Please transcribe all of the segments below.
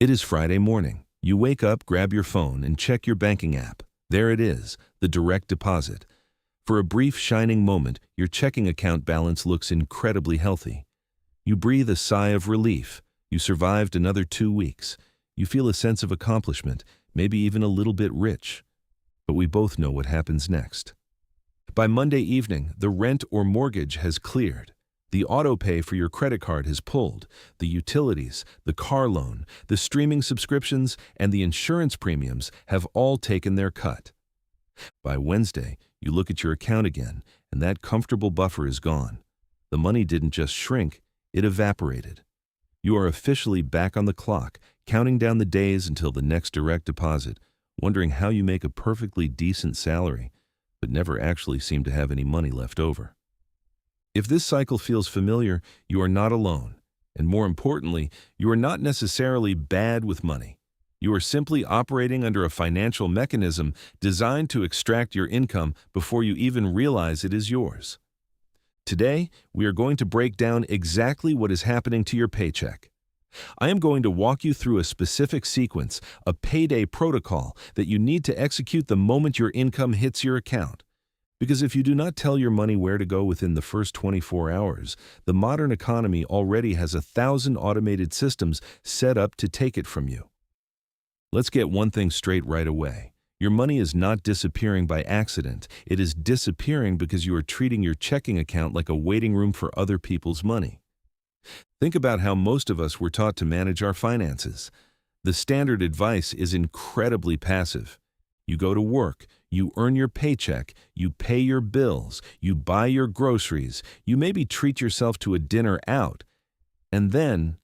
It is Friday morning. You wake up, grab your phone, and check your banking app. There it is, the direct deposit. For a brief, shining moment, your checking account balance looks incredibly healthy. You breathe a sigh of relief. You survived another 2 weeks. You feel a sense of accomplishment, maybe even a little bit rich. But we both know what happens next. By Monday evening, the rent or mortgage has cleared. The auto pay for your credit card has pulled. The utilities, the car loan, the streaming subscriptions, and the insurance premiums have all taken their cut. By Wednesday, you look at your account again, and that comfortable buffer is gone. The money didn't just shrink, it evaporated. You are officially back on the clock, counting down the days until the next direct deposit, wondering how you make a perfectly decent salary, but never actually seem to have any money left over. If this cycle feels familiar, you are not alone. And more importantly, you are not necessarily bad with money. You are simply operating under a financial mechanism designed to extract your income before you even realize it is yours. Today, we are going to break down exactly what is happening to your paycheck. I am going to walk you through a specific sequence, a payday protocol that you need to execute the moment your income hits your account. Because if you do not tell your money where to go within the first 24 hours, the modern economy already has 1,000 automated systems set up to take it from you. Let's get one thing straight right away. Your money is not disappearing by accident. It is disappearing because you are treating your checking account like a waiting room for other people's money. Think about how most of us were taught to manage our finances. The standard advice is incredibly passive. You go to work, you earn your paycheck, you pay your bills, you buy your groceries, you maybe treat yourself to a dinner out. And then,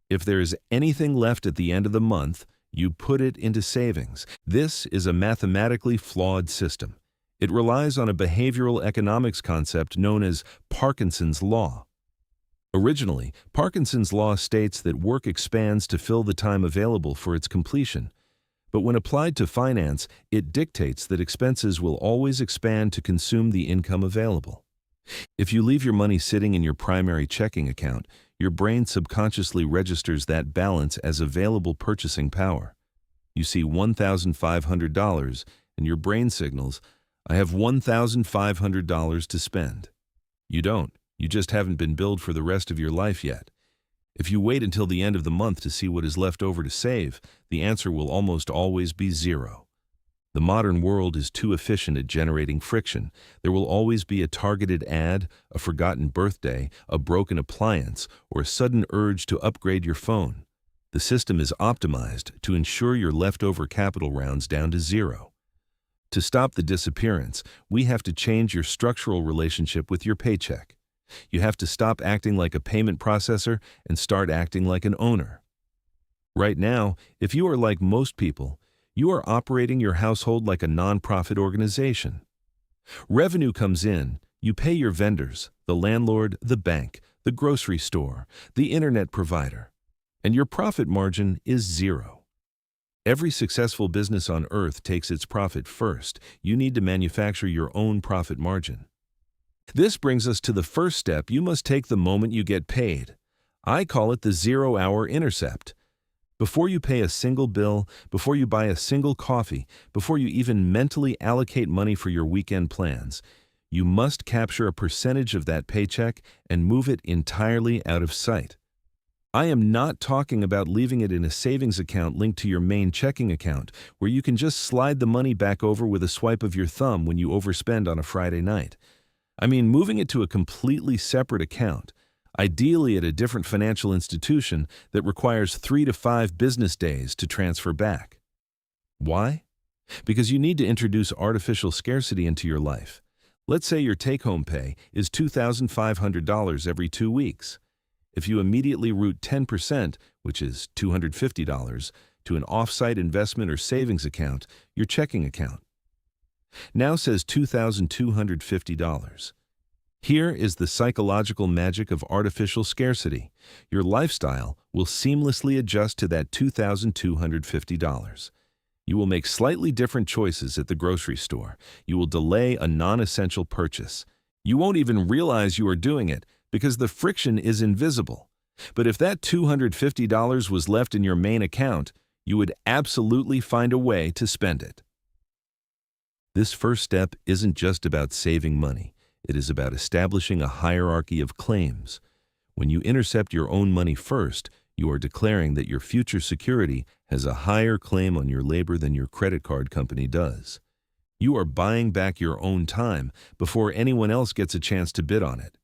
if there is anything left at the end of the month, you put it into savings. This is a mathematically flawed system. It relies on a behavioral economics concept known as Parkinson's Law. Originally, Parkinson's Law states that work expands to fill the time available for its completion. But when applied to finance, it dictates that expenses will always expand to consume the income available. If you leave your money sitting in your primary checking account, your brain subconsciously registers that balance as available purchasing power. You see $1,500, and your brain signals, "I have $1,500 to spend." You don't. You just haven't been billed for the rest of your life yet. If you wait until the end of the month to see what is left over to save, the answer will almost always be zero. The modern world is too efficient at generating friction. There will always be a targeted ad, a forgotten birthday, a broken appliance, or a sudden urge to upgrade your phone. The system is optimized to ensure your leftover capital rounds down to zero. To stop the disappearance, we have to change your structural relationship with your paycheck. You have to stop acting like a payment processor and start acting like an owner. Right now, if you are like most people, you are operating your household like a nonprofit organization. Revenue comes in, you pay your vendors, the landlord, the bank, the grocery store, the internet provider, and your profit margin is zero. Every successful business on earth takes its profit first. You need to manufacture your own profit margin. This brings us to the first step you must take the moment you get paid. I call it the 0-hour intercept. Before you pay a single bill, before you buy a single coffee, before you even mentally allocate money for your weekend plans, you must capture a percentage of that paycheck and move it entirely out of sight. I am not talking about leaving it in a savings account linked to your main checking account, where you can just slide the money back over with a swipe of your thumb when you overspend on a Friday night. I mean, moving it to a completely separate account, ideally at a different financial institution that requires 3 to 5 business days to transfer back. Why? Because you need to introduce artificial scarcity into your life. Let's say your take-home pay is $2,500 every 2 weeks. If you immediately route 10%, which is $250, to an off-site investment or savings account, your checking account now says $2,250. Here is the psychological magic of artificial scarcity. Your lifestyle will seamlessly adjust to that $2,250. You will make slightly different choices at the grocery store. You will delay a non-essential purchase. You won't even realize you are doing it because the friction is invisible. But if that $250 was left in your main account, you would absolutely find a way to spend it. This first step isn't just about saving money. It is about establishing a hierarchy of claims. When you intercept your own money first, you are declaring that your future security has a higher claim on your labor than your credit card company does. You are buying back your own time before anyone else gets a chance to bid on it.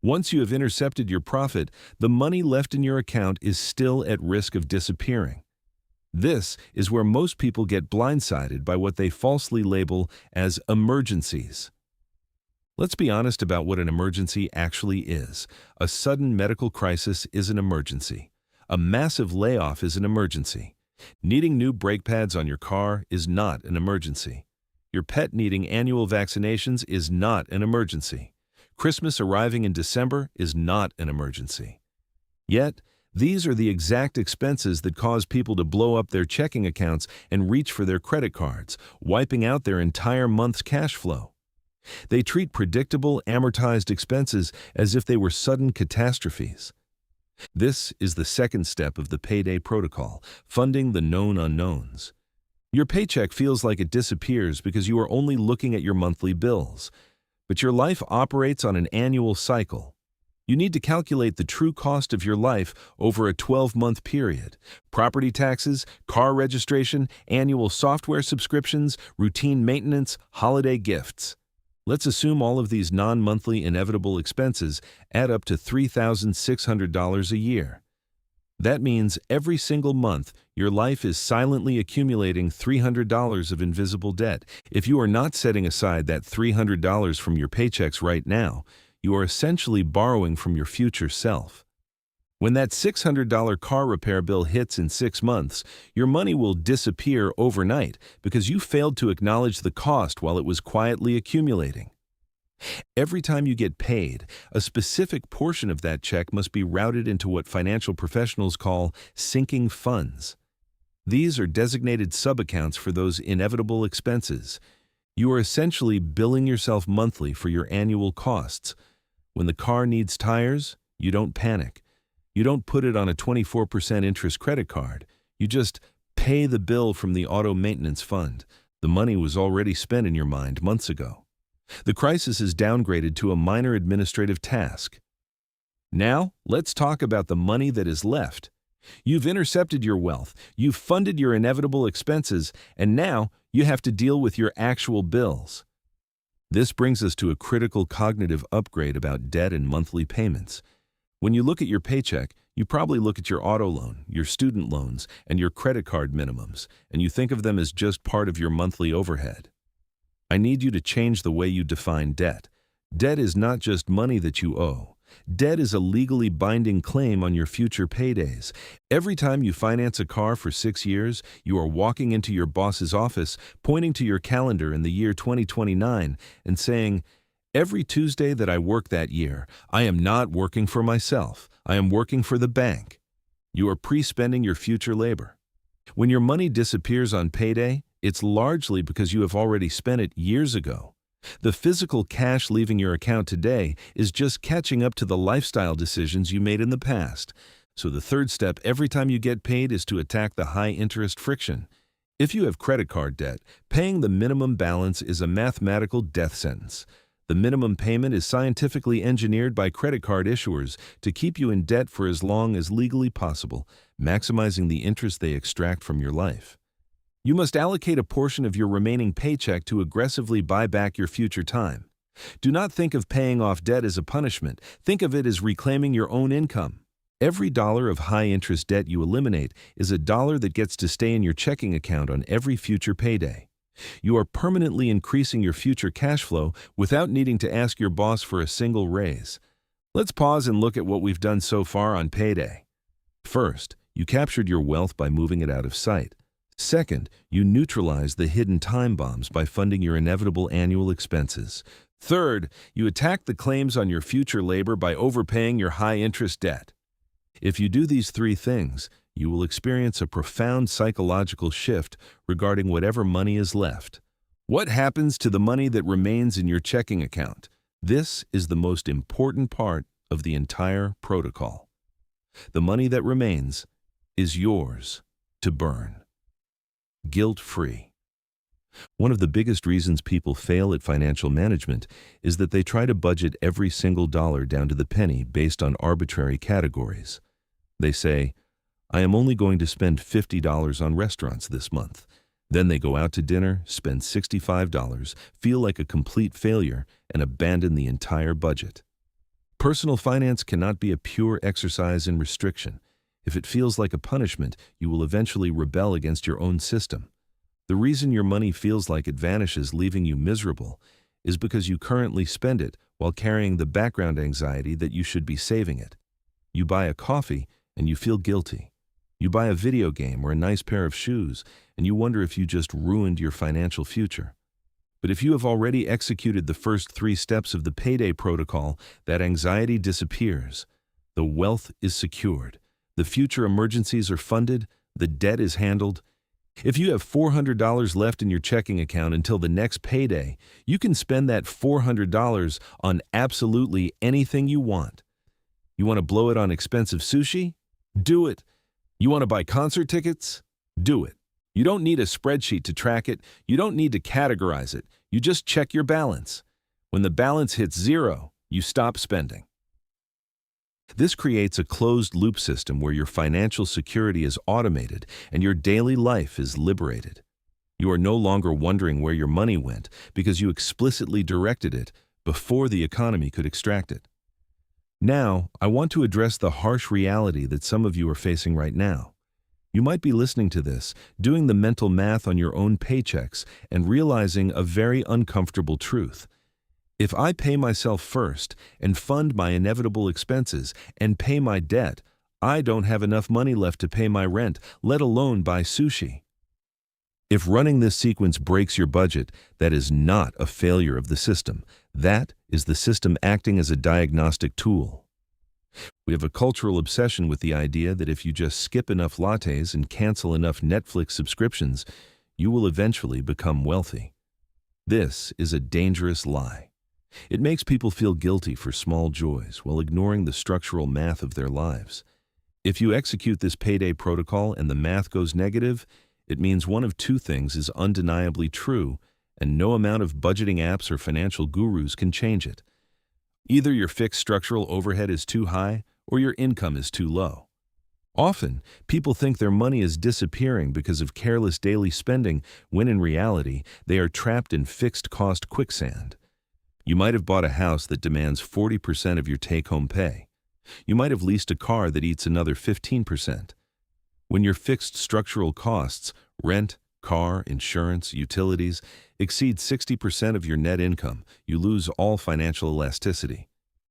Once you have intercepted your profit, the money left in your account is still at risk of disappearing. This is where most people get blindsided by what they falsely label as emergencies. Let's be honest about what an emergency actually is. A sudden medical crisis is an emergency. A massive layoff is an emergency. Needing new brake pads on your car is not an emergency. Your pet needing annual vaccinations is not an emergency. Christmas arriving in December is not an emergency. Yet, these are the exact expenses that cause people to blow up their checking accounts and reach for their credit cards, wiping out their entire month's cash flow. They treat predictable, amortized expenses as if they were sudden catastrophes. This is the second step of the payday protocol, funding the known unknowns. Your paycheck feels like it disappears because you are only looking at your monthly bills. But your life operates on an annual cycle. You need to calculate the true cost of your life over a 12-month period. Property taxes, car registration, annual software subscriptions, routine maintenance, holiday gifts. Let's assume all of these non-monthly inevitable expenses add up to $3,600 a year. That means every single month, your life is silently accumulating $300 of invisible debt. If you are not setting aside that $300 from your paychecks right now, you are essentially borrowing from your future self. When that $600 car repair bill hits in 6 months, your money will disappear overnight because you failed to acknowledge the cost while it was quietly accumulating. Every time you get paid, a specific portion of that check must be routed into what financial professionals call sinking funds. These are designated sub-accounts for those inevitable expenses. You are essentially billing yourself monthly for your annual costs. When the car needs tires, you don't panic. You don't put it on a 24% interest credit card. You just pay the bill from the auto maintenance fund. The money was already spent in your mind months ago. The crisis is downgraded to a minor administrative task. Now, let's talk about the money that is left. You've intercepted your wealth, you've funded your inevitable expenses, and now you have to deal with your actual bills. This brings us to a critical cognitive upgrade about debt and monthly payments. When you look at your paycheck, you probably look at your auto loan, your student loans, and your credit card minimums, and you think of them as just part of your monthly overhead. I need you to change the way you define debt. Debt is not just money that you owe. Debt is a legally binding claim on your future paydays. Every time you finance a car for 6 years, you are walking into your boss's office, pointing to your calendar in the year 2029 and saying, "Every Tuesday that I work that year, I am not working for myself. I am working for the bank." You are pre-spending your future labor. When your money disappears on payday, it's largely because you have already spent it years ago. The physical cash leaving your account today is just catching up to the lifestyle decisions you made in the past. So the third step every time you get paid is to attack the high-interest friction. If you have credit card debt, paying the minimum balance is a mathematical death sentence. The minimum payment is scientifically engineered by credit card issuers to keep you in debt for as long as legally possible, maximizing the interest they extract from your life. You must allocate a portion of your remaining paycheck to aggressively buy back your future time. Do not think of paying off debt as a punishment. Think of it as reclaiming your own income. Every dollar of high-interest debt you eliminate is a dollar that gets to stay in your checking account on every future payday. You are permanently increasing your future cash flow without needing to ask your boss for a single raise. Let's pause and look at what we've done so far on payday. First, you captured your wealth by moving it out of sight. Second, you neutralized the hidden time bombs by funding your inevitable annual expenses. Third, you attacked the claims on your future labor by overpaying your high-interest debt. If you do these 3 things, you will experience a profound psychological shift regarding whatever money is left. What happens to the money that remains in your checking account? This is the most important part of the entire protocol. The money that remains is yours to burn. Guilt-free. One of the biggest reasons people fail at financial management is that they try to budget every single dollar down to the penny based on arbitrary categories. They say, I am only going to spend $50 on restaurants this month. Then they go out to dinner, spend $65, feel like a complete failure, and abandon the entire budget. Personal finance cannot be a pure exercise in restriction. If it feels like a punishment, you will eventually rebel against your own system. The reason your money feels like it vanishes, leaving you miserable, is because you currently spend it while carrying the background anxiety that you should be saving it. You buy a coffee and you feel guilty. You buy a video game or a nice pair of shoes and you wonder if you just ruined your financial future. But if you have already executed the first 3 steps of the payday protocol, that anxiety disappears. The wealth is secured. The future emergencies are funded. The debt is handled. If you have $400 left in your checking account until the next payday, you can spend that $400 on absolutely anything you want. You want to blow it on expensive sushi? Do it. You want to buy concert tickets? Do it. You don't need a spreadsheet to track it. You don't need to categorize it. You just check your balance. When the balance hits 0, you stop spending. This creates a closed-loop system where your financial security is automated and your daily life is liberated. You are no longer wondering where your money went because you explicitly directed it before the economy could extract it. Now, I want to address the harsh reality that some of you are facing right now. You might be listening to this, doing the mental math on your own paychecks, and realizing a very uncomfortable truth. If I pay myself first and fund my inevitable expenses and pay my debt, I don't have enough money left to pay my rent, let alone buy sushi. If running this sequence breaks your budget, that is not a failure of the system. That is the system acting as a diagnostic tool. We have a cultural obsession with the idea that if you just skip enough lattes and cancel enough Netflix subscriptions, you will eventually become wealthy. This is a dangerous lie. It makes people feel guilty for small joys while ignoring the structural math of their lives. If you execute this payday protocol and the math goes negative, it means one of 2 things is undeniably true, and no amount of budgeting apps or financial gurus can change it. Either your fixed structural overhead is too high or your income is too low. Often, people think their money is disappearing because of careless daily spending, when in reality, they are trapped in fixed-cost quicksand. You might have bought a house that demands 40% of your take-home pay. You might have leased a car that eats another 15%. When your fixed structural costs, rent, car, insurance, utilities, exceed 60% of your net income, you lose all financial elasticity.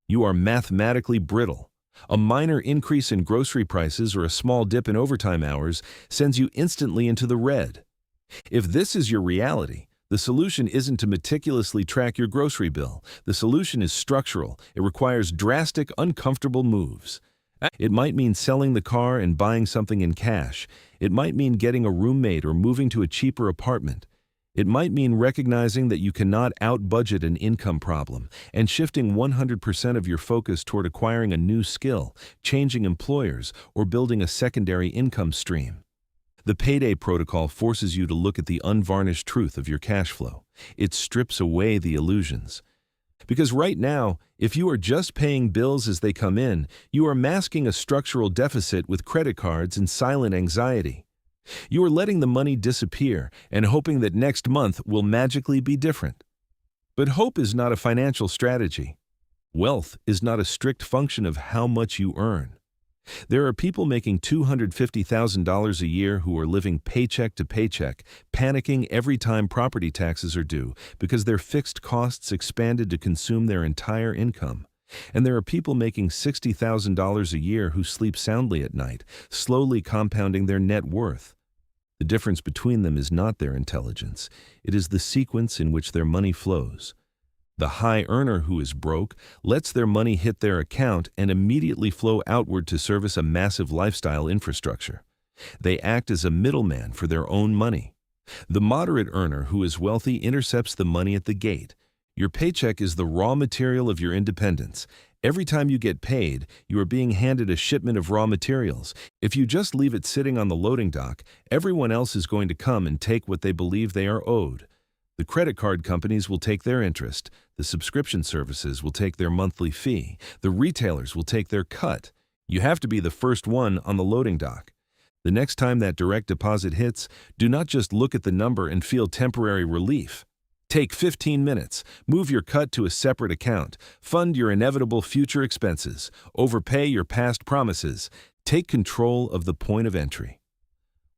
You are mathematically brittle. A minor increase in grocery prices or a small dip in overtime hours sends you instantly into the red. If this is your reality, the solution isn't to meticulously track your grocery bill. The solution is structural. It requires drastic, uncomfortable moves. It might mean selling the car and buying something in cash. It might mean getting a roommate or moving to a cheaper apartment. It might mean recognizing that you cannot out-budget an income problem and shifting 100% of your focus toward acquiring a new skill, changing employers, or building a secondary income stream. The payday protocol forces you to look at the unvarnished truth of your cash flow. It strips away the illusions. Because right now, if you are just paying bills as they come in, you are masking a structural deficit with credit cards and silent anxiety. You are letting the money disappear and hoping that next month will magically be different. But hope is not a financial strategy. Wealth is not a strict function of how much you earn. There are people making $250,000 a year who are living paycheck to paycheck, panicking every time property taxes are due because their fixed costs expanded to consume their entire income. And there are people making $60,000 a year who sleep soundly at night, slowly compounding their net worth. The difference between them is not their intelligence. It is the sequence in which their money flows. The high earner who is broke lets their money hit their account and immediately flow outward to service a massive lifestyle infrastructure. They act as a middleman for their own money. The moderate earner who is wealthy intercepts the money at the gate. Your paycheck is the raw material of your independence. Every time you get paid, you are being handed a shipment of raw materials. If you just leave it sitting on the loading dock, everyone else is going to come and take what they believe they are owed. The credit card companies will take their interest, the subscription services will take their monthly fee, the retailers will take their cut. You have to be the first one on the loading dock. The next time that direct deposit hits, do not just look at the number and feel temporary relief. Take 15 minutes, move your cut to a separate account, fund your inevitable future expenses, overpay your past promises, take control of the point of entry.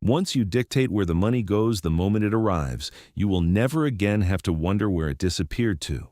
Once you dictate where the money goes the moment it arrives, you will never again have to wonder where it disappeared to.